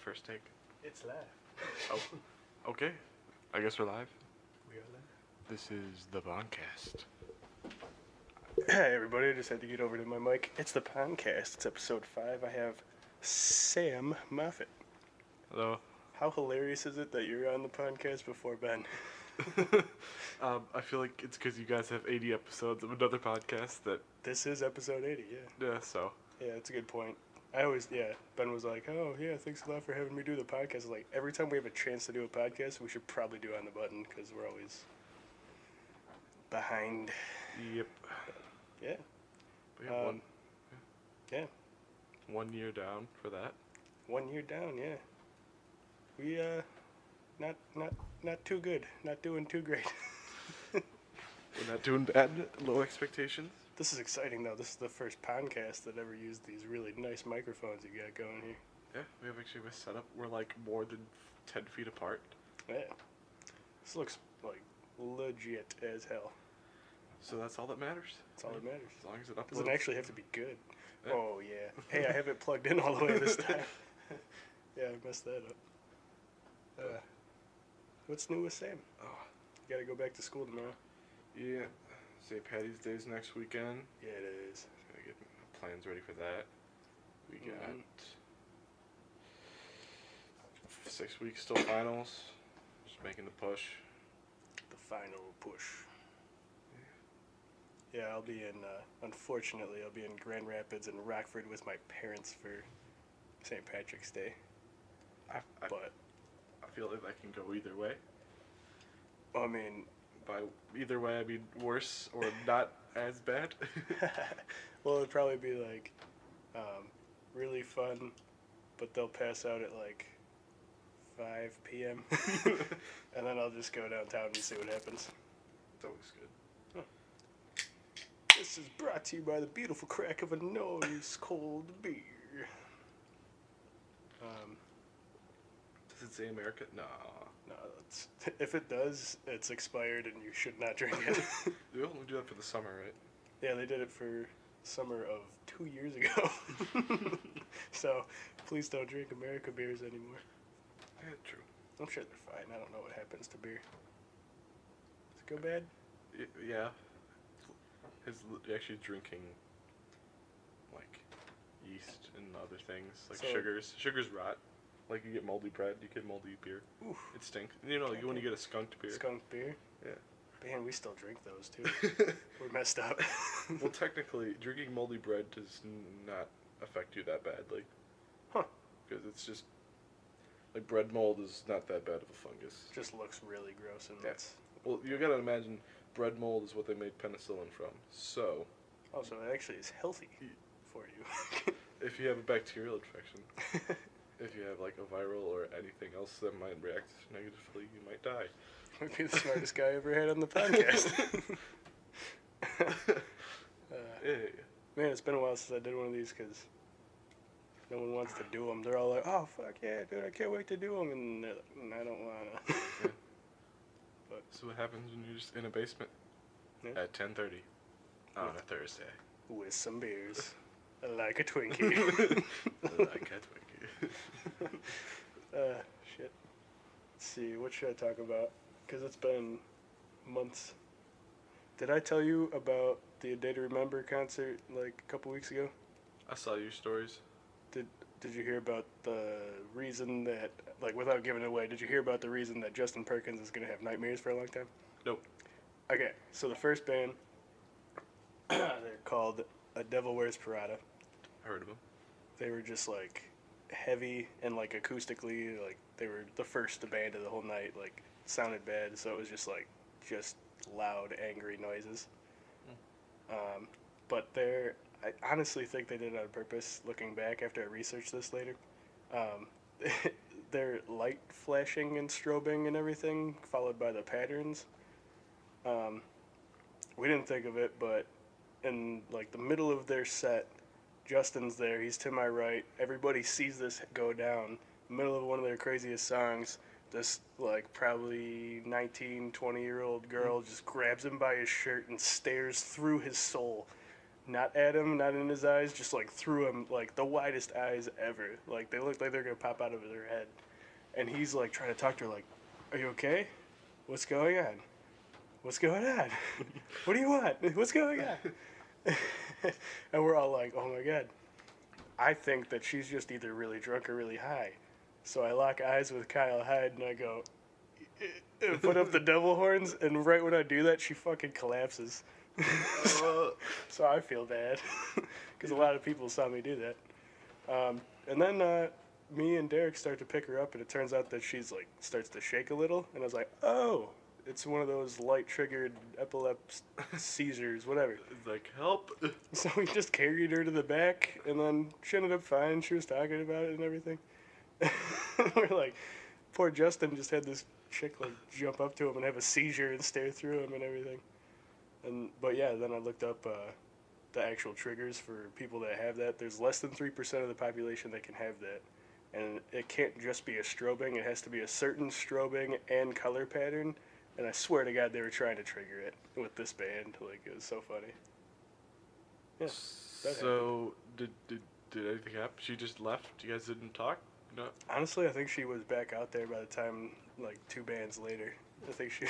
first take. It's live. Oh, okay. I guess we're live. We are live. This is the Ponkast. Hey everybody, I just had to get over to my mic. It's the Ponkast. It's episode 5. I have Sam Moffitt. Hello. How hilarious is it that you're on the podcast before Ben? I feel like it's because you guys have 80 episodes of another podcast that... This is episode 80, yeah. Yeah, so... Yeah, that's a good point. Ben was like, oh, yeah, thanks a lot for having me do the podcast. I was like, every time we have a chance to do a podcast, we should probably do On the Button, because we're always behind. Yep. Yeah. We have one. Yeah. 1 year down for that. 1 year down, yeah. We, not too good. Not doing too great. We're not doing bad. Low expectations. This is exciting, though. This is the first podcast that ever used these really nice microphones you got going here. Yeah, we have actually a setup. We're like more than 10 feet apart. Yeah. This looks like legit as hell. So that's all that matters. That's all that matters. As long as it uploads. Doesn't actually have to be good. Yeah. Oh, yeah. Hey, I have it plugged in all the way this time. Yeah, I messed that up. What's new with Sam? Oh. You gotta go back to school tomorrow. Yeah. St. Patty's Day's next weekend. Yeah, it is. Gotta get plans ready for that. We got 6 weeks till finals. Just making the push. The final push. Yeah, I'll be in, unfortunately, I'll be in Grand Rapids and Rockford with my parents for St. Patrick's Day. But I feel like that can go either way. I mean... By either way, I mean worse or not as bad. Well, it'd probably be like really fun, but they'll pass out at like 5 p.m. And then I'll just go downtown and see what happens. That looks good. Huh. This is brought to you by the beautiful crack of a nose cold beer. Does it say America? No. No, if it does, it's expired and you should not drink it. They only do that for the summer, right? Yeah, they did it for summer of 2 years ago. So, please don't drink America beers anymore. Yeah, true. I'm sure they're fine. I don't know what happens to beer. Does it go bad? Yeah. His actually drinking, like, yeast and other things, like sugars. Sugars rot. Like, you get moldy bread, you get moldy beer. Oof. It stinks. You know, like when you get a skunked beer. Skunked beer? Yeah. Man, we still drink those, too. We're messed up. Well, technically, drinking moldy bread does not affect you that badly. Huh. Because it's just, like, bread mold is not that bad of a fungus. Just looks really gross. And that's... Well, you gotta imagine, bread mold is what they made penicillin from, so... Oh, so it actually is healthy for you. If you have a bacterial infection... If you have, like, a viral or anything else that might react negatively, you might die. Might be the smartest guy I ever had on the podcast. Hey. Man, it's been a while since I did one of these because no one wants to do them. They're all like, oh, fuck yeah, dude, I can't wait to do them. And they're like, I don't want to. Yeah. But so what happens when you're just in a basement at 10:30 on a Thursday? With some beers. Like a Twinkie. Like a Twinkie. Shit. Let's see, what should I talk about? Because it's been months. Did I tell you about the A Day to Remember concert like a couple weeks ago? I saw your stories. Did you hear about the reason that, like, without giving it away, did you hear about the reason that Justin Perkins is going to have nightmares for a long time? Nope. Okay, so the first band, they're called A Devil Wears Prada. I heard of them. They were just, like, heavy and, like, acoustically, like, they were the first band of the whole night, like, sounded bad, so it was just, like, just loud, angry noises. But I honestly think they did it on purpose, looking back after I researched this later. Their light flashing and strobing and everything, followed by the patterns. We didn't think of it, but in, like, the middle of their set, Justin's there, he's to my right, everybody sees this go down, middle of one of their craziest songs, this, like, probably 19, 20-year-old girl just grabs him by his shirt and stares through his soul not at him, not in his eyes, just like through him, like the widest eyes ever. Like they look like they're gonna pop out of their head. And he's like trying to talk to her, like, "Are you okay? What's going on? What's going on? What do you want? What's going on?" And we're all like, "Oh my god." I think that she's just either really drunk or really high. So I lock eyes with Kyle Hyde and I go, put up the devil horns, and right when I do that, she fucking collapses. So I feel bad because a lot of people saw me do that. And then me and Derek start to pick her up, and it turns out that she's like starts to shake a little, and I was like, "Oh, it's one of those light triggered epilepsy seizures, whatever." Like, help. So we just carried her to the back, and then she ended up fine. She was talking about it and everything. We're like, poor Justin just had this chick like jump up to him and have a seizure and stare through him and everything. But yeah, then I looked up the actual triggers for people that have that. There's less than 3% of the population that can have that. And it can't just be a strobing. It has to be a certain strobing and color pattern. And I swear to God, they were trying to trigger it with this band. Like, it was so funny. Yeah. So, did anything happen? She just left? You guys didn't talk? No. Honestly, I think she was back out there by the time, like, 2 bands later. I think she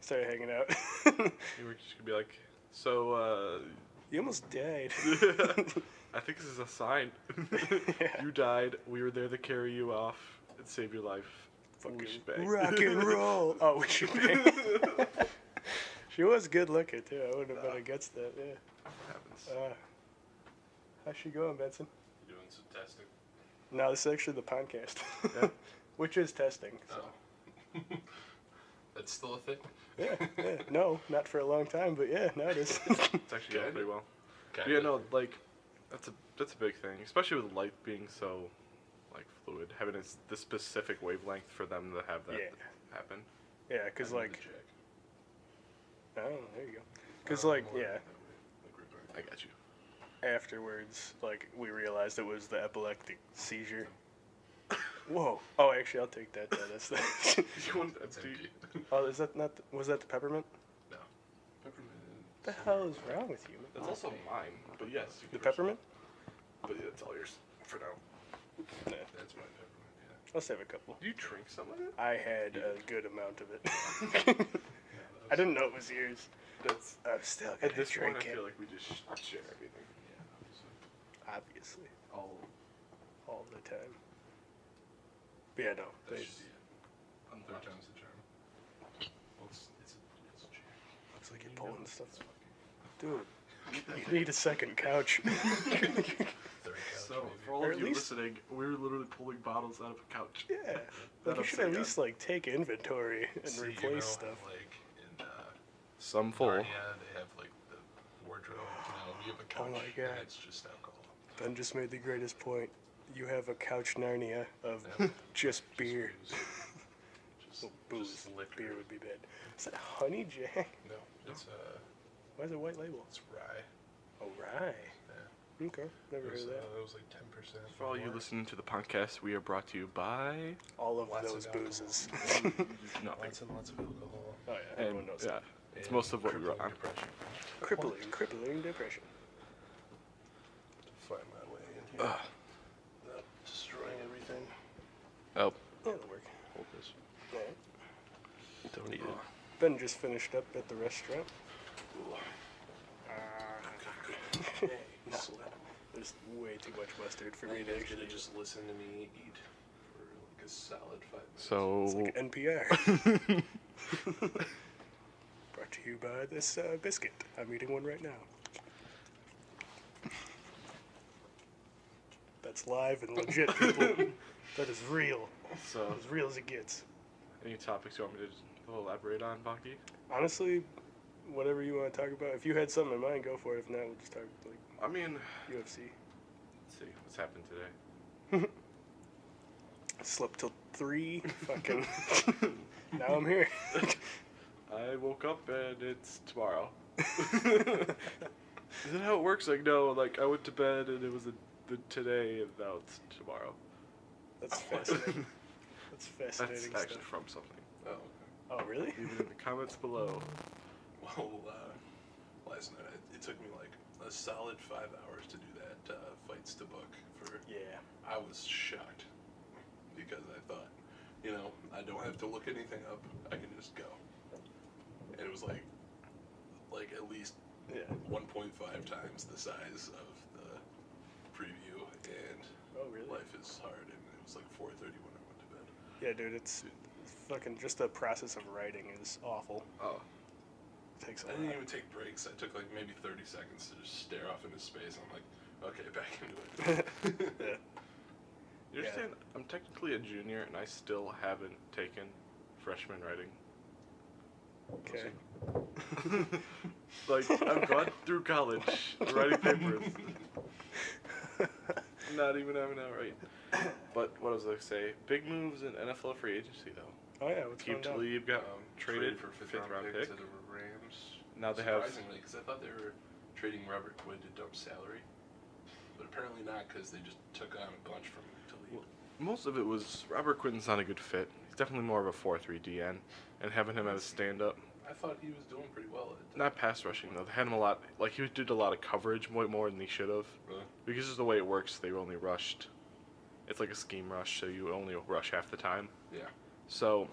started hanging out. You were just gonna be like, so, You almost died. I think this is a sign. Yeah. You died. We were there to carry you off and save your life. Fucking rock and roll. Oh, we should bang. She was good looking, too. I wouldn't have been against that, yeah. Happens. How's she going, Benson? You doing some testing? No, this is actually the Ponkast. Yeah. Which is testing. So. Oh. That's still a thing? Yeah. No, not for a long time, but yeah, now it is. It's actually going pretty well. Okay. Yeah, no, like, that's a big thing, especially with light being so, like, fluid. Having the specific wavelength for them to have that happen. Yeah, because, like... Oh, there you go. Because, yeah. I got you. Afterwards, like, we realized it was the epileptic seizure. Whoa. Oh, actually, I'll take that. That's the... You want that, dude? Oh, is that not... Was that the peppermint? No. Peppermint. What the hell is wrong with you? That's also mine, but yes. You The can peppermint? But yeah, it's all yours for now. Nah. That's my peppermint, yeah. I'll save a couple. Do you drink some of it? I had a good amount of it. I didn't know it was yours. I'm still gonna At this point, drink I it. feel like we just share everything. Yeah, Obviously. All The time. But yeah, no. that should be it. Third time's the charm. Well, it's a chair. Looks like you're pulling stuff. Dude, you need a second couch. Third couch, So, maybe. for all Or of at you least- listening, we were literally pulling bottles out of a couch. Yeah. That Like, you should upside at least, like, take inventory and See, replace you know, stuff. Like in Some full. Narnia, they have like the wardrobe. You have a couch. Oh my God. And it's just alcohol. Ben just made the greatest point. You have a couch Narnia of Yeah. just beer. Booze. Just, Oh, booze. just liquor. Beer would be bad. Is that Honey Jack? No, it's Why is it white label? it's rye. Oh, rye. Yeah. Okay, never It heard was, of that. it was like 10%. For all you more. listening to the podcast, we are brought to you by All of Lots those of alcohol. boozes. nothing. Lots and lots of alcohol. Oh, yeah, And, everyone knows yeah, that. it's And most of what we were crippling on. Depression. Crippling depression. Find my way in here. Ugh. Not destroying everything. Oh, Yeah, it'll work. Hold this. Yeah. Don't eat it. Ben just finished up at the restaurant. No, there's way too much mustard for me to You're actually gonna just listen to me eat for like a solid 5 minutes. so It's like NPR. Brought to you by this biscuit. I'm eating one right now. That's live and legit, people. That is real. so As real as it gets. any topics you want me to elaborate on, Ponke? Honestly, whatever you want to talk about. If you had something in mind, go for it. If not, we'll just talk like I mean, UFC. let's see what's happened today. Slept till 3. Fucking. Now I'm here. I woke up and it's tomorrow. Is that how it works? Like, no, like I went to bed and it was the today and now it's tomorrow. That's fascinating. That's fascinating That's actually stuff. from something. Oh, Oh, really? Leave it in the comments below. well, last night it took me like a solid 5 hours to do that fights to book for. Yeah. I was shocked because I thought, you know, I don't have to look anything up. I can just go. And it was like at least 1.5 times the size of the preview, and really? Life is Hard, and it was like 4:30 when I went to bed. Yeah, dude, it's fucking just the process of writing is awful. Oh. It takes a I lot. didn't even take breaks. I took like maybe 30 seconds to just stare off into space. I'm like, okay, back into it. Yeah. You understand? I'm technically a junior, and I still haven't taken freshman writing. Okay. Like, I've gone through college writing papers. Not even having that right. But what was I going to say? Big moves in NFL free agency, though. Oh, yeah, what's going Keith on? Talib got traded for fifth round pick. to the Rams. Now they have. Surprisingly, because I thought they were trading Robert Quinn to dump salary, but apparently not, because they just took on a bunch from Talib. Well, most of it was Robert Quinton's not a good fit. He's definitely more of a 4-3 DN, and having him as a stand-up. I thought he was doing pretty well at Not pass rushing though. They had him a lot. Like he did a lot of coverage, way more than he should have. Really? Because of the way it works, they only rushed. It's like a scheme rush, so you only rush half the time. Yeah. So,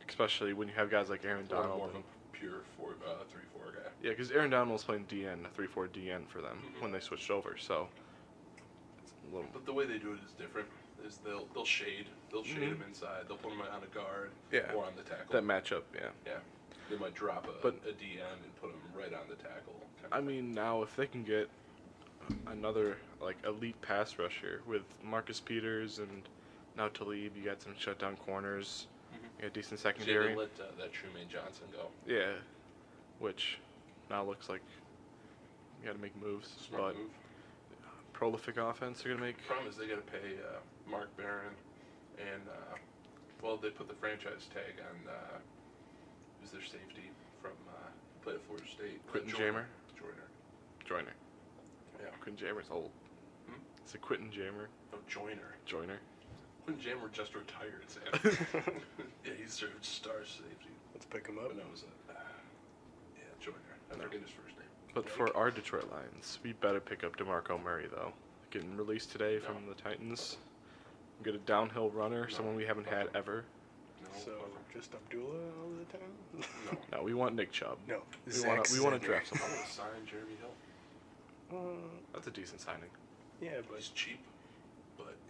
especially when you have guys like Aaron Donald. More of a pure 3-4 guy. Yeah, because Aaron Donald was playing DN, a 3-4 DN for them when they switched over. So, it's a little. But the way they do it is different. Is they'll shade him inside. They'll put him on a guard or on the tackle. That matchup, yeah. Yeah. They might drop a DN and put him right on the tackle. I mean, now if they can get another like elite pass rusher with Marcus Peters and now Talib, you got some shutdown corners, you got decent secondary. They let that Trumaine Johnson go. Yeah, which now looks like you got to make moves. Smart move. Prolific offense they're gonna make. The problem is they got to pay Mark Barron and they put the franchise tag on. Who's their safety from played at Florida State? Quentin Jammer. Joyner. Yeah. Quentin Jammer's old. It's a Quentin Jammer. No, Joyner. Quentin Jammer just retired, Sam. Yeah, he's their star safety. Let's pick him up. But no, it was Joyner. I forget his first name. But for our Detroit Lions, we better pick up DeMarco Murray, though. Getting released today from the Titans. Get a downhill runner, someone we haven't had ever. No, So, just Abdullah all the time? No, we want Nick Chubb. No. We want to draft I someone. want to sign Jeremy Hill. That's a decent signing. Yeah, but He's cheap,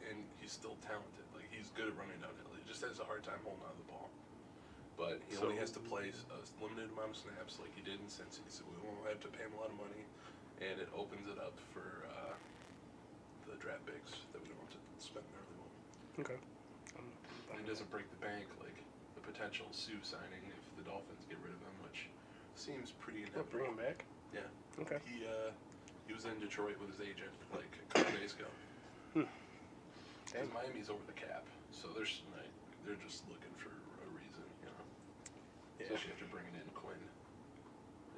and he's still talented. Like, he's good at running downhill. He just has a hard time holding on to the ball. But he only has to play a limited amount of snaps like he did in Cincy, so we won't have to pay him a lot of money, and it opens it up for the draft picks that we don't have to spend early on. okay. And it doesn't break the bank like the potential Sue signing if the Dolphins get rid of him, which seems pretty inevitable. Bring him back? Yeah. Okay. He was in Detroit with his agent like a couple days ago. And Miami's over the cap, so they're just looking for a reason, you know. Yeah. Especially after bringing in Quinn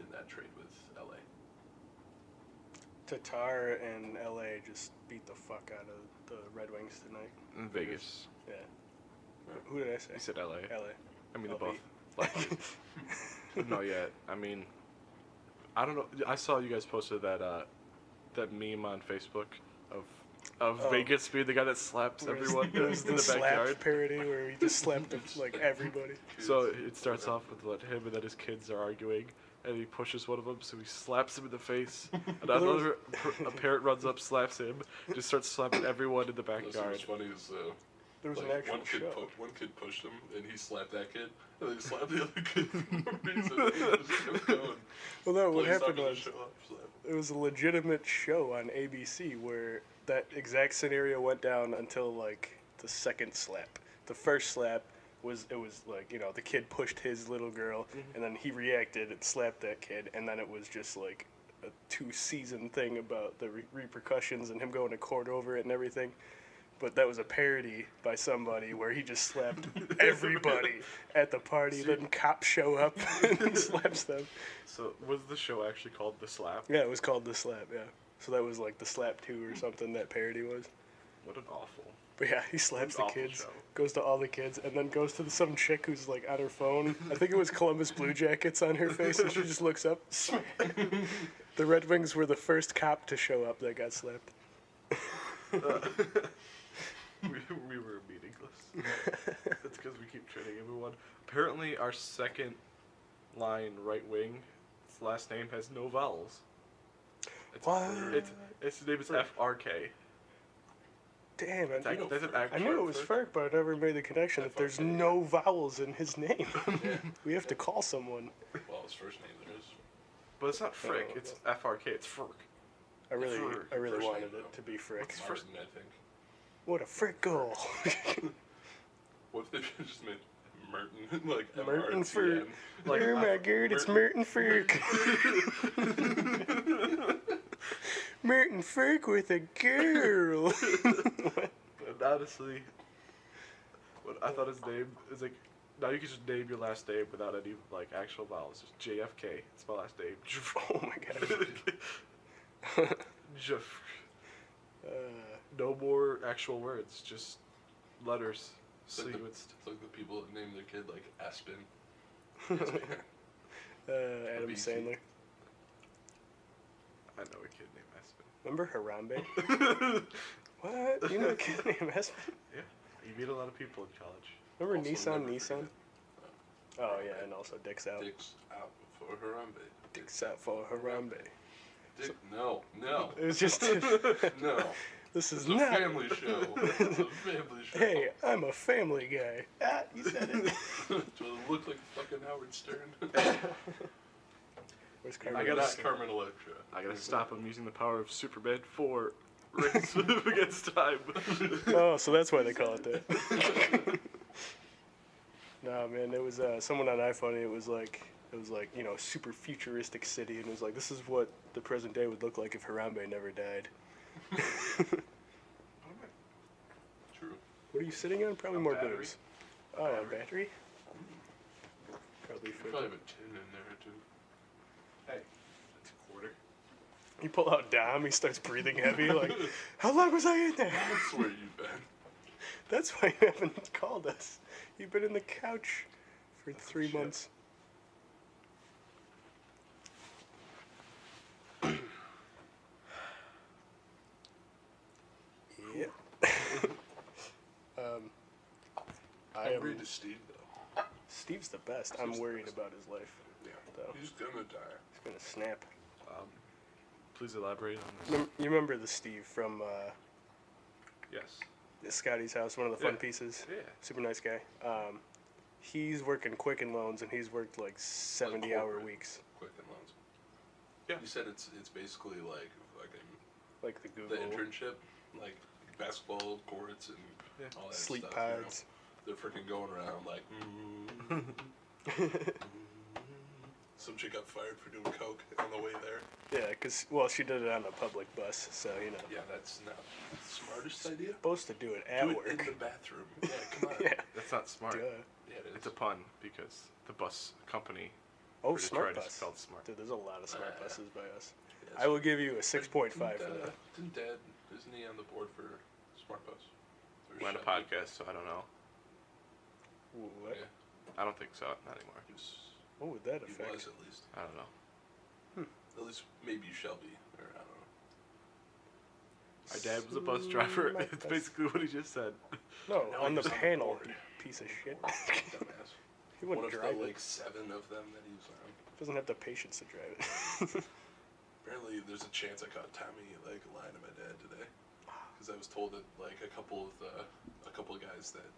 in that trade with LA. Tatar and LA just beat the fuck out of the Red Wings tonight. In Vegas. Yeah. Who did I say? You said LA. LA. I mean, LB. they're both. Not yet. I mean, I don't know. I saw you guys posted that meme on Facebook of Vegas being the guy that slaps everyone It was in the the slap backyard. parody where he just slapped like everybody. So it starts off with him and then his kids are arguing, and he pushes one of them, so he slaps him in the face. And a parent runs up, slaps him, just starts slapping everyone in the backyard. What's funny is There was like an actual show. one kid pushed him, and he slapped that kid, and then he slapped the other kid for no reason. He just kept going. Well, no, what Like, happened stopping the was show up, slap. it was a legitimate show on ABC where that exact scenario went down until like the second slap. The first slap was like, you know, the kid pushed his little girl, and then he reacted and slapped that kid, and then it was just like a 2-season thing about the repercussions and him going to court over it and everything. But that was a parody by somebody where he just slapped everybody at the party. Then cops show up and he slaps them. So was the show actually called The Slap? Yeah, it was called The Slap, yeah. So that was like The Slap 2 or something that parody was. What an awful. But yeah, he slaps the Awful kids, show. goes to all the kids, and then goes to some chick who's like on her phone. I think it was Columbus Blue Jackets on her face, and she just looks up. The Red Wings were the first cop to show up that got slapped. We were meaningless. That's because we keep training everyone. Apparently, our second line right wing, its last name has no vowels. What? Its name is FRK. Damn, That's an I knew it was Ferk, but I never made the connection that there's no vowels in his name. We have to call someone. Well, his first name there is. But it's not Frick, it's FRK, it's Ferk. I really First wanted name, it to be Frick. It's Martin, I think. What a Frick goal. What if they just made Merton, like Merton MRTN? Ferk. Oh my god, it's Merton Ferk. Merton Ferk with a girl. And honestly, what I thought his name is like, now you can just name your last name without any like actual vowels. Just JFK. It's my last name. Oh my god. Jeff. No more actual words, just letters. It's like the people that name their kid like Aspen. Adam BC. Sandler. I know a kid named Aspen. Remember Harambe? What? You know a kid named Aspen? Yeah. You meet a lot of people in college. Remember Also never Nissan? forget Oh yeah, and also Dick's Out. Dick's out for Harambe. Dick's Out for Harambe. Dick, no. It was just... No. This is It's a not... family show. It's a family show. Hey, I'm a family guy. Ah, you said it. Do I look like fucking Howard Stern? Where's I Carmen? gotta- Carmen Electra. I gotta stop him using the power of Superman for race against time. Oh, so that's why they call it that. Nah, man, it was someone on iFunny. It was like you know, super futuristic city, and it was like, this is what the present day would look like if Harambe never died. True. What are you sitting on? Probably A more battery. booze. Oh, a battery? Probably You for. probably have a tin in there too. Hey, that's a quarter. You pull out Dom, he starts breathing heavy. Like, how long was I in there? That's where you've been. That's why you haven't called us. You've been in the couch for 3 shit. months. Yeah. I I'm am. worried to Steve though. Steve's the best. I'm Steve's the worried best. about his life. Yeah. Though. He's gonna die. He's gonna snap. Please elaborate on this. You remember the Steve from Yes. Scotty's house, one of the fun Yeah. pieces? Yeah. Super nice guy. He's working Quicken Loans, and he's worked like 70-hour corporate. weeks. Quicken Loans. Yeah. You said it's basically like fucking Like the Google. the internship, like basketball courts and Yeah. all that Sleep stuff. pods. You know? They're freaking going around like. Some chick got fired for doing coke on the way there. Yeah, because, well, she did it on a public bus, so, you know. Yeah, that's not the smartest idea. Supposed to do it at Do it work. in the bathroom. Yeah, come on. Yeah. That's not smart. Duh. Yeah, it is. It's a pun because the bus company Oh, for Smart Detroit is Bus. spelled smart. Dude, there's a lot of smart buses by us. Yes. I will give you a 6.5 for that. Didn't Dad, isn't he on the board for Smart Bus? Or We're on a Chevy? podcast, so I don't know. What? Yeah. I don't think so. Not anymore. He was, What would that he affect? was at least. I don't know. At least maybe Shelby, or I don't know. My dad was a bus driver. Smart It's bus. basically what he just said. No, Now on the he's on the panel, board. you piece of shit. Dumbass. He One wouldn't of drive the it. like 7 of them that he was on. Doesn't have the patience to drive it. Apparently, there's a chance I caught Tommy like lying to my dad today, because I was told that like a couple of guys that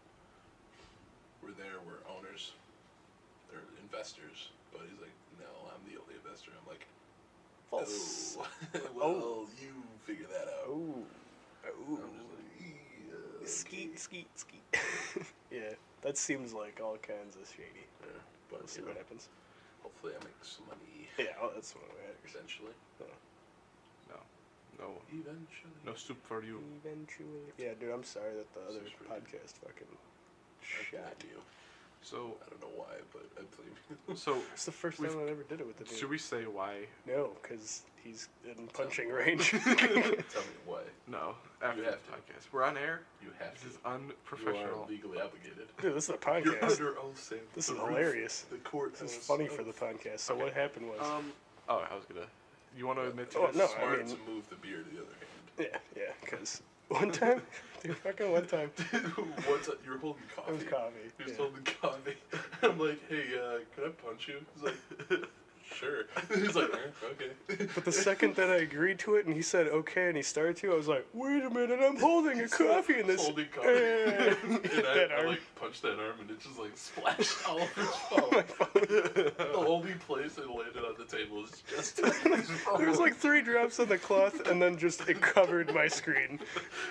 were there were owners, they're investors, but he's like, no, I'm the only investor. I'm like, False. oh, well, you figure that out. Oh. I'm just like, yeah, Skeet, skeet, skeet. Yeah, that seems like all kinds of shady. Yeah, but We'll see you what know, happens. hopefully I make some money Yeah, oh, that's what matters. eventually. No. Eventually. No soup for you. Eventually. Yeah, dude, I'm sorry that the other So sweet. podcast fucking I shot. blame you. So, I don't know why, but I blame you. so It's the first time I ever did it with the dude. should we say why? No, because he's in punching range. Tell me why. No, after You the have to. podcast. We're on air. You have This is to. You unprofessional. are legally obligated. Dude, this is a You're podcast. under oath, Sam. This The is roof, hilarious. The court. This is funny for the podcast. So Okay. what happened was... Oh, I was gonna You want to admit to Oh, this? no, Smart I mean- to move the beer to the other hand. Yeah, because one time, one time, What's up? You're holding coffee. it was coffee. He was Yeah. holding coffee. I'm like, hey, can I punch you? He's like, sure. He's like, okay. But the second that I agreed to it and he said okay and he started to, I was like, wait a minute, I'm holding a coffee in this. Holding coffee. and And I arm. like punched that arm and it just like splashed all over his My phone. phone. The only place it landed on the table was just There was like 3 drops on the cloth and then just it covered my screen.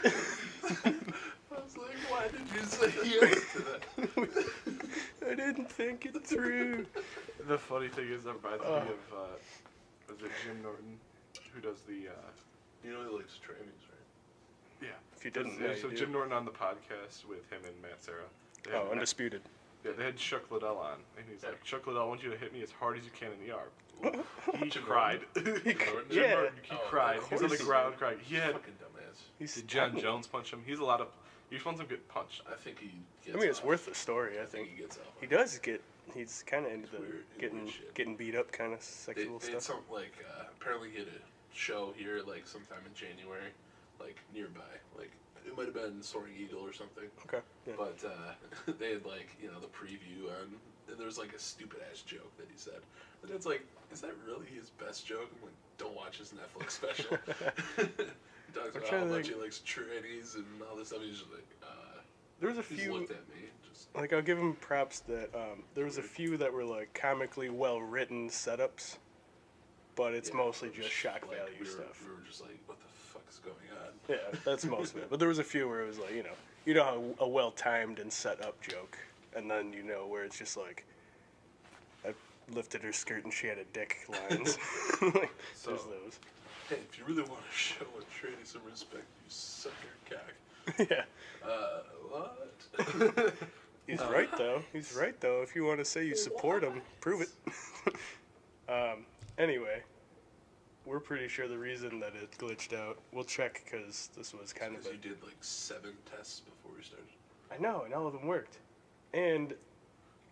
I was like, why did you say yes to that? I didn't think it through. The funny thing is, that reminds me of, was it Jim Norton, who does the, You know he likes trannies, right? yeah. If you didn't, Yeah, now so you do. Jim Norton on the podcast with him and Matt Serra. They had Oh, Undisputed. Yeah, they had Chuck Liddell on, and he's like, Chuck Liddell, I want you to hit me as hard as you can in the arm. He Jim cried. Norton? Yeah. Jim Norton, he Oh, cried. of He's on the course he ground did. crying. He had, Fucking dumbass. He's did John tiny. Jones punch him? He's a lot of, he just wants him to get punched. I think he gets I mean, it's off. worth the story, I I think think. he gets off. He does get, he's kind of into the weird, getting shit. getting beat up kind of sexual It's stuff. something like, apparently he had a show here, like, sometime in January, like, nearby. Like, it might have been Soaring Eagle or something. Okay. Yeah. But they had, like, you know, the preview on, and there was, like, a stupid-ass joke that he said. And it's like, is that really his best joke? I'm like, don't watch his Netflix special. He talks about how much he likes trannies and all this stuff. He's just like, There was a he few, looked at me. Just, like, I'll give him props that there was a few that were, like, comically well-written setups, but it's yeah, mostly it was just shock like, value we were, stuff. We were just like, what the fuck is going on? Yeah, that's most of it. But there was a few where it was like, you know how a well-timed and set-up joke, and then you know where it's just like, I lifted her skirt and she had a dick lines. Like, So- there's those. Hey, if you really want to show a tranny some respect, you suck your cock. Yeah. What? He's right, though. He's right, though. If you want to say you support him, prove it. Anyway, we're pretty sure the reason that it glitched out, we'll check because this was kind of Because you did like 7 tests before we started. I know, and all of them worked. And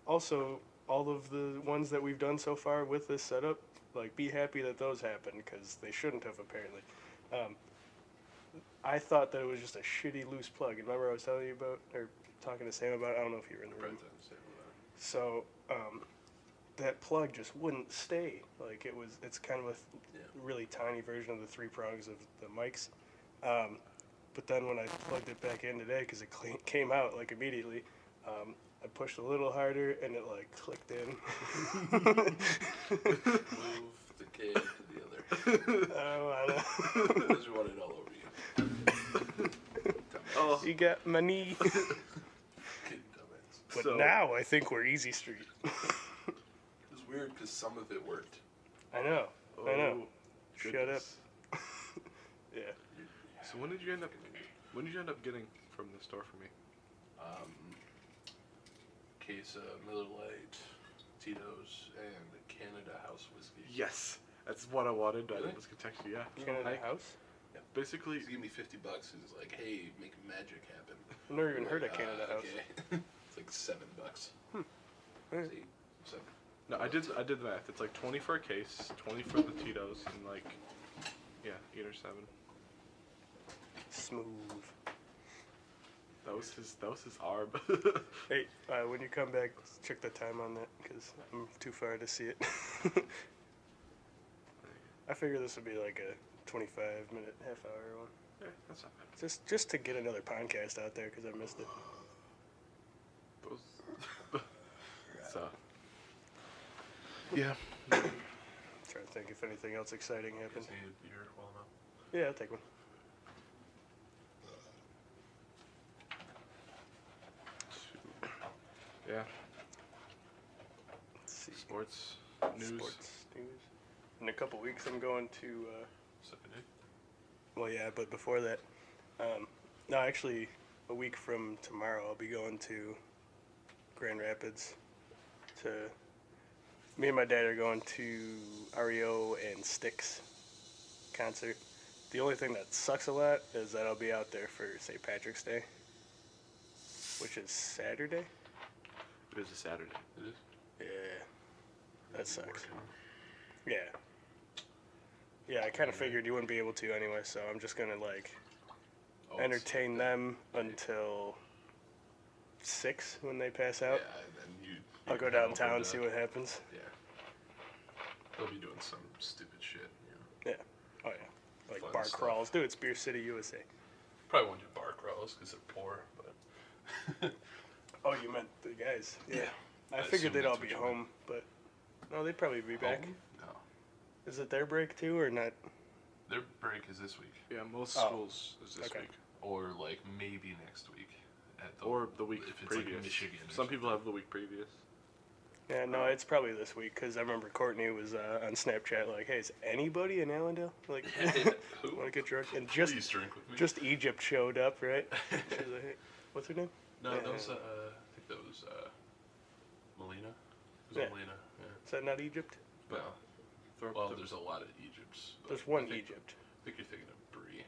also, all of the ones that we've done so far with this setup, like, be happy that those happened, because they shouldn't have, apparently. I thought that it was just a shitty loose plug. And remember I was telling you about, or talking to Sam about, I don't know if you were in the room. So, that plug just wouldn't stay. Like, it's kind of a really tiny version of the 3 prongs of the mics. But then when I plugged it back in today, because it came out, like, immediately, I pushed a little harder, and it, like, clicked in. Move the K to the other. I don't know. Because you want it all over you. Oh, You got my knee. Kidding dumbass. But So- now I think we're Easy Street. It's weird because some of it worked. I know. I know. Shut up. goodness. Yeah. So when did you end up getting from the store for me? Case of Miller Lite, Tito's, and the Canada House whiskey. Yes, that's what I wanted. Really? I was gonna text you. Yeah. Canada Like, House? basically, He gave me $50. He's like, "Hey, make magic happen." I've never even I'm heard like, of Canada House. Okay. It's like $7. Alright. See, so no, I did the math. It's like 20 for a case, 20 for the Tito's, and like, yeah, 8 or 7. Smooth. That was his arm. Hey, when you come back, check the time on that, because I'm too far to see it. I figure this would be like a 25-minute, half-hour one. Yeah, that's not bad. Just to get another podcast out there, because I missed it. So, yeah. Trying to think if anything else exciting happened. Guess need a beer while I'm out. Yeah, I'll take one. Yeah. Let's see. Sports news. Sports news. In a couple weeks, I'm going to. Saturday. Well, yeah, but before that, no, actually, a week from tomorrow, I'll be going to Grand Rapids. Me and my dad are going to REO and Styx concert. The only thing that sucks a lot is that I'll be out there for St. Patrick's Day, which is Saturday. It is a Saturday. It is. Yeah, that sucks. Working. Yeah. Yeah, I kind of figured you wouldn't be able to anyway, so I'm just gonna like entertain them until 6 when they pass out. Yeah, and then I'll go downtown and see what happens. Yeah. They'll be doing some stupid shit, Yeah. Oh yeah. Like Fun bar stuff. crawls. Dude, it's Beer City, USA. Probably won't do bar crawls because they're poor, but. Oh, you meant the guys. Yeah. I I figured assume they'd all that's be what you home, but no, they'd probably be back. Home? No. Is it their break too, or not? Their break is this week. Yeah, most Oh. schools is this Okay. week. Or like maybe next week. Or the week if it's previous. Like Michigan. or Some people something. have the week previous. Yeah, no, it's probably this week because I remember Courtney was on Snapchat like, "Hey, is anybody in Allendale like Who? want to get drunk?" And Please drink with me. just Egypt showed up, right? She was like, "Hey, what's her name?" No, Yeah. that was I think that was Melina. It was Yeah. Melina. Yeah. Is that not Egypt? No. Throw up Well, the- there's a lot of Egypts. but There's one I think, Egypt. I think you're thinking of Brie.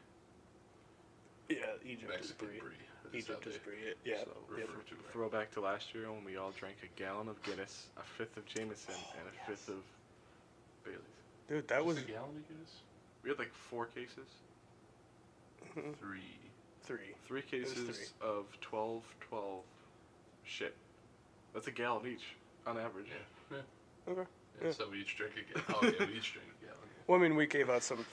Yeah, Egypt Mexican is Brie. Brie. Egypt is Brie. Yeah. So Yep. refer to her. Throwback to last year when we all drank a gallon of Guinness, a fifth of Jameson, and a fifth of Bailey's. Dude, that was Just a gallon of Guinness? We had like 4 cases. 3. 3. 3 cases of 12 shit. That's a gallon each, on average. Yeah. Okay. Yeah. Yeah. So we each drank a gallon. Oh, yeah, we each drank a gallon. Well, I mean, we gave out some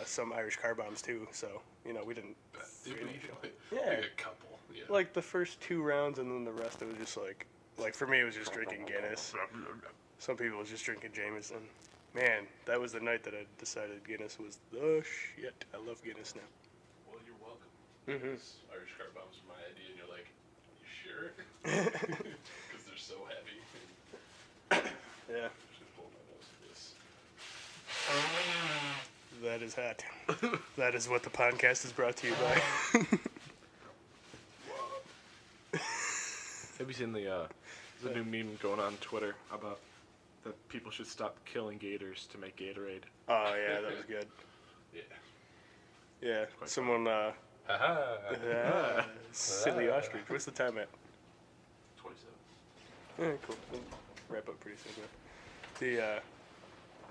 some Irish car bombs too, so we didn't. Did we? finish it. Yeah. Yeah. Like a couple. Yeah. Like the first 2 rounds, and then the rest it was just like for me it was just drinking Guinness. Some people was just drinking Jameson. Man, that was the night that I decided Guinness was the shit. I love Guinness now. Well, you're welcome. Mhm. This Irish car bombs were my idea, and you're like, you sure? Because they're so heavy. Yeah, Just pull my nose for this. that is hot. That is what the podcast is brought to you by. Have you seen the new meme going on Twitter about that people should stop killing gators to make Gatorade? Oh yeah, that was good. Yeah. Yeah, Quite someone. Haha. Silly ostrich. What's the time at? 27. Yeah, cool. We'll wrap up pretty soon. The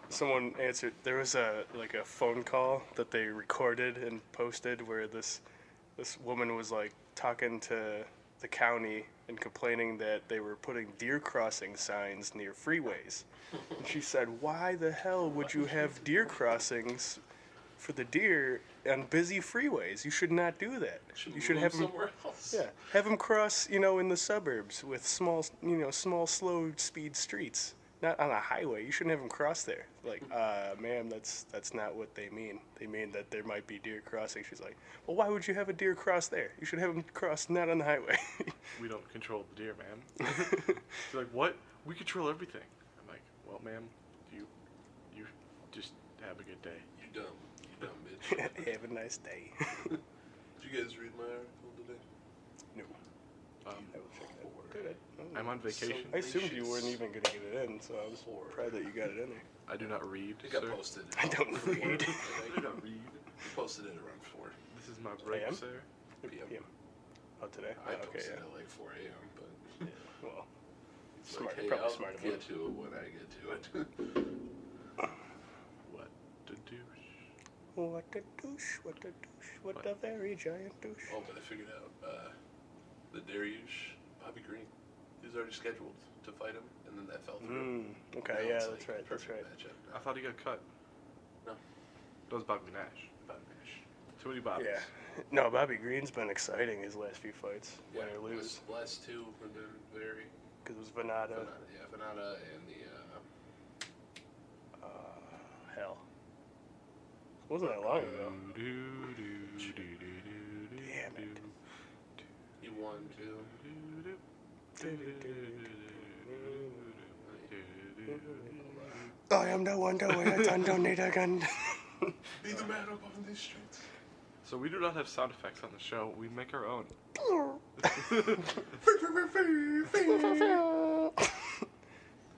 someone answered. There was a phone call that they recorded and posted where this woman was like talking to the county and complaining that they were putting deer crossing signs near freeways. And she said, "Why the hell would you have deer crossings for the deer on busy freeways? You should not do that. You should have them somewhere else. yeah, have them cross, in the suburbs with small, slow speed streets, not on a highway. You shouldn't have them cross there." Like, ma'am, that's not what they mean. They mean that there might be deer crossing. She's like, "Well, why would you have a deer cross there? You should have them cross not on the highway." We don't control the deer, man. She's like, what? We control everything. I'm like, well, ma'am, you just have a good day. You dumb bitch. Have a nice day. Did you guys read my article today? No, I will check that. Good. I'm on vacation. I assumed you weren't even gonna get it in, so I was proud that you got it in there. I do not read, It got sir. posted. I don't read. I do not read. We posted it around 4 This is my break, AM? sir. p.m. Oh, today? I Oh, okay, posted yeah. at like 4 a.m., but Well, it's smart. like, hey, Probably I'll smart of get him. to it when I get to it. What to douche? What a douche, what a douche, what a very giant douche. Oh, but I figured out the Dariush, Bobby Green. He was already scheduled to fight him, and then that fell through. Okay, Now yeah, it's that's like right, that's perfect right. matchup I thought he got cut. No. That was Bobby Nash. Bobby Nash. Too many Bobbies. Yeah. No, Bobby Green's been exciting his last few fights, win or lose. Last 2 have been very. Because it was Venata. Venata and the. Hell. Wasn't that long ago. Damn it. He won 2. I am the one to wear a gun, don't need a gun. Be the man up on these streets. So we do not have sound effects on the show. We make our own.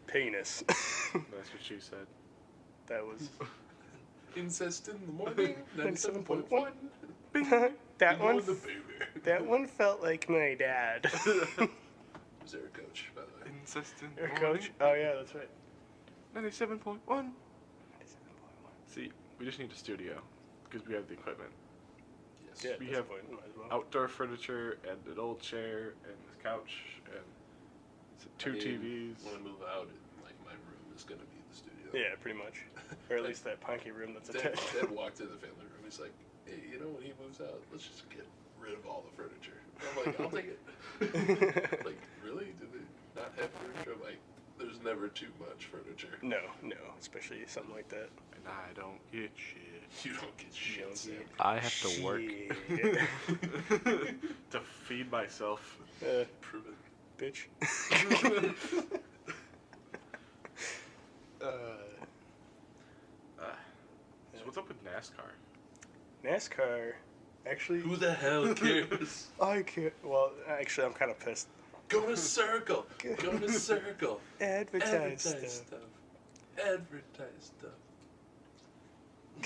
Penis. That's what she said. That was... Incest in the morning, 97.1. that You one... know the baby. That one felt like my dad. Was there a coach, by the way? Incest in Your the coach? Oh yeah, that's right. 97.1. See, we just need a studio because we have the equipment. Yes. Yeah, We that's have the point, might as well. Outdoor furniture and an old chair and this couch and two TVs. When I move out, like my room is gonna be the studio. Yeah, pretty much. Or at least that Ponke room that's attached. Dad walked in the family room. He's like, "Hey, you know when he moves out, let's just get rid of all the furniture." I'm like, "I'll take it." Like, really? Do they not have furniture? I'm like, there's never too much furniture. No, especially something like that. And I don't get shit. You don't get shit, don't Sam. get I have to work Shit. to feed myself. Prove it. Bitch. So what's up with NASCAR? NASCAR, actually, Who the hell cares? I can't. Well, actually, I'm kind of pissed. Go to Circle. Go to Circle. Advertise Advertise stuff. stuff. Advertise stuff.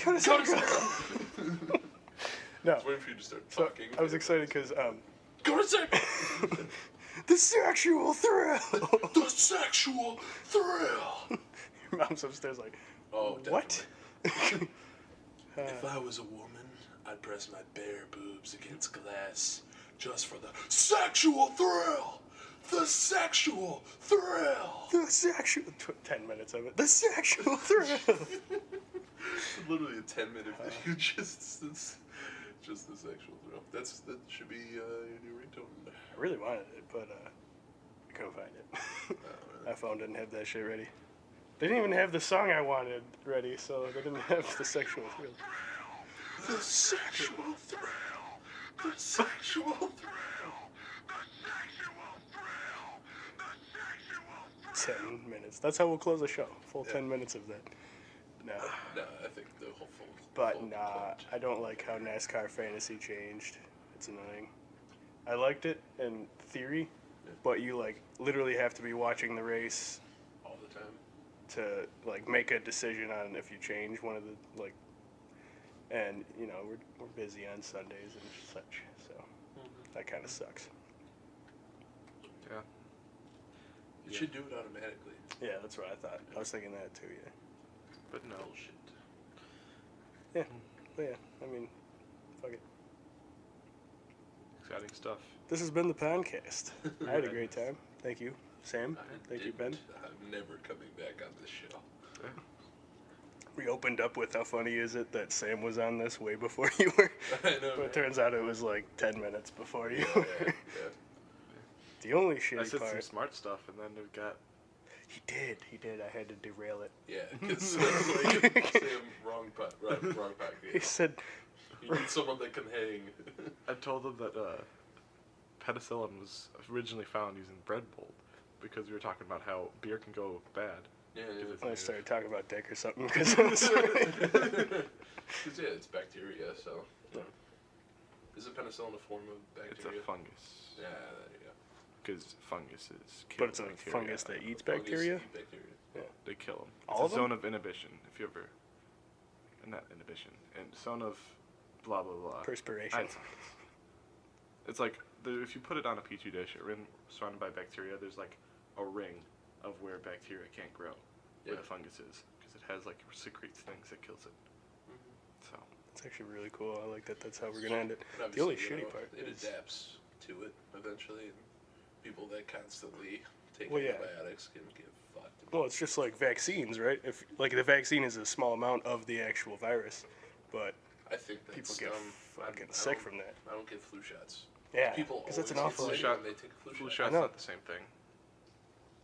Go to Circle. No. I was waiting for you to start So talking. I was excited because Go to Circle. the sexual thrill. The sexual thrill. Your mom's upstairs like, Oh, what? If I was a woman, I'd press my bare boobs against glass just for the sexual thrill. The sexual thrill. The sexual 10 minutes of it. The sexual thrill. Literally a 10-minute video, just the sexual thrill. That should be your new ringtone. I really wanted it, but I couldn't find it. Really? My phone didn't have that shit ready. They didn't even have the song I wanted ready, so they didn't have the sexual thrill. The sexual thrill. The sexual thrill. 10 minutes. That's how we'll close the show. Full 10 minutes of that. No. No, I think the whole full. But full nah, plot. I don't like how NASCAR fantasy changed. It's annoying. I liked it in theory, but you like literally have to be watching the race All the time. to like make a decision on if you change one of the like. And you know we're busy on Sundays and such, so that kind of sucks. Yeah. You should do it automatically. Yeah, that's what I thought. I was thinking that too. Yeah. But no. Bullshit. Yeah. But yeah. I mean, fuck it. Exciting stuff. This has been the Ponkast. I had a great time. Thank you, Sam. Thank you, Ben. I'm never coming back on this show. Yeah. We opened up with how funny is it that Sam was on this way before you were. I know. But Right? it turns out it was like 10 minutes before you Yeah, were. yeah. The only I shitty said some part. smart stuff, and then it got. He did. I had to derail it. Yeah, because like, Sam, wrong podcast. He said, You need someone that can hang. I told them that penicillin was originally found using bread mold because we were talking about how beer can go bad. Yeah, I started talking about dick or something because yeah, it's bacteria, so. Yeah. Isn't penicillin a form of It's bacteria? a fungus. Yeah, there you go. Because funguses kill But it's a bacteria. fungus that eats Fungus bacteria. eat bacteria. They kill them. All It's of a them? zone of inhibition. If you ever, not inhibition, and zone of blah blah blah. Perspiration. It's like if you put it on a petri dish, surrounded by bacteria, there's like a ring of where bacteria can't grow, where Yeah. the fungus is, because it has like secretes things that kills it. So It's actually really cool. I like that. That's how we're gonna end it. But The only obviously, shitty part it is adapts to it eventually, and people that constantly take Well, yeah. antibiotics can get fucked. well, it's just like vaccines, right? If like the vaccine is a small amount of the actual virus, but I think that's people get fucking I sick don't- from that. I don't get flu shots. Yeah, People because that's an always awful. get Flu sick shot- when they take a flu flu shot. shot's know. not the same thing.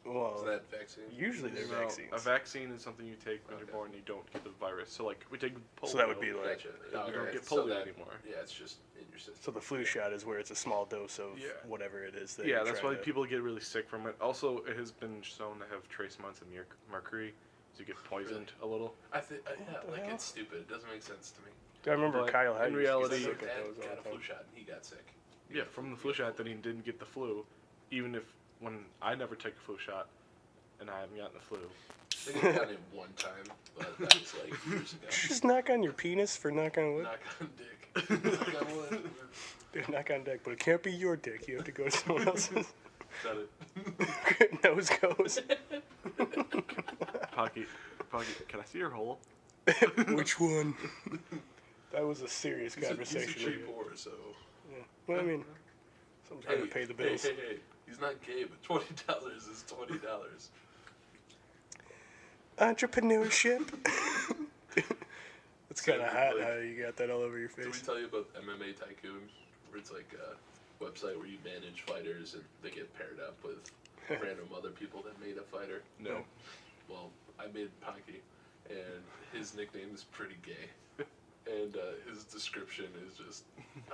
Well, Is that vaccine? usually they're No, vaccines. a vaccine is something you take when you're Okay. born and you don't get the virus. So like we take polio. So that would be like- Gotcha. you don't Alright, get so polio that- anymore. Yeah, it's just in your system. So the flu shot is where it's a small dose of Yeah. whatever it is that Yeah, you're that's trying why to- people get really sick from it. Also, it has been shown to have trace amounts of mercury, so you get poisoned a little. I think, yeah, the like hell? it's stupid. It doesn't make sense to me. I remember But Kyle in had reality- My sick of dad those all got a the flu time. shot and he got sick. He Yeah, got from the flu shot, then he didn't get the flu, even if when I never take a flu shot, and I haven't gotten the flu. I think I got it one time, but that was like years ago. Just knock on your penis for knock on wood. Knock on dick. Knock on wood. Dude, knock on dick, but it can't be your dick. You have to go to someone else's. Got it. Nose goes. Ponke, can I see your hole? Which one? That was a serious conversation. He's a cheap whore, so. Yeah. Well, I mean, someone's trying to pay the bills. Hey. He's not gay, but $20 is $20. Entrepreneurship. It's kind of hot how you got that all over your face. Did we tell you about MMA Tycoon? Where it's like a website where you manage fighters and they get paired up with random other people that made a fighter? No. Well, I made Ponke, and his nickname is pretty gay. And his description is just,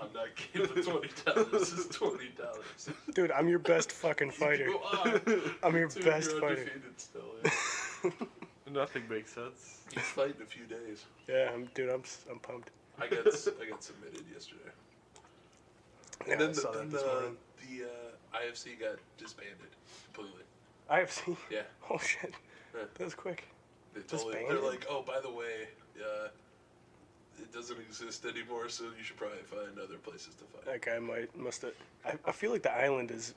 I'm not gay, but $20 is $20. Dude, I'm your best fucking fighter. You are. I'm your Dude, best you're fighter. undefeated still, yeah. Nothing makes sense. He's fighting a few days. Yeah, I'm pumped. I got submitted yesterday. Yeah, And then I saw that this morning. the IFC got disbanded completely. IFC? Yeah. Oh shit. Yeah. That was quick. They're Disbanded? like, oh, by the way, it doesn't exist anymore, so you should probably find other places to fight. That guy must have. I feel like the island is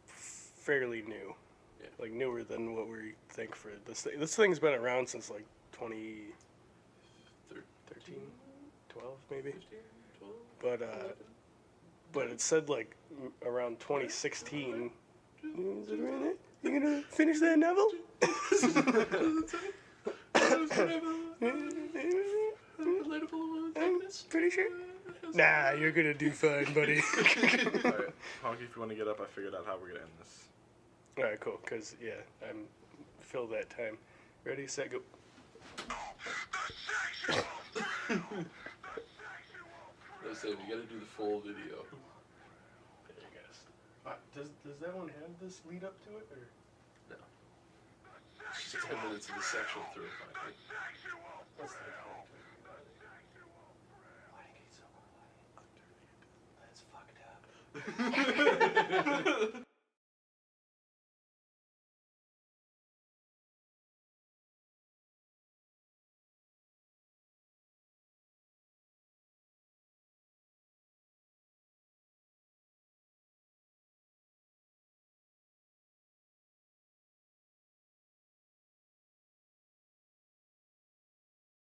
fairly new. Yeah. Like newer than what we think for this thing. This thing's been around since like 2013, 12 maybe. 15, 12, But it said like around 2016. Is it right there? You gonna finish that novel? Pretty sure. Nah, you're gonna do fine, buddy. Alright, Honky, if you want to get up, I figured out how we're gonna end this. Alright, cool. Cause yeah, I'm fill that time. Ready, set, go. Listen, you gotta do the full video. There you go. Does that one have this lead up to it, or? No. It's 10 minutes of the sexual through. What's that? That's fucked up.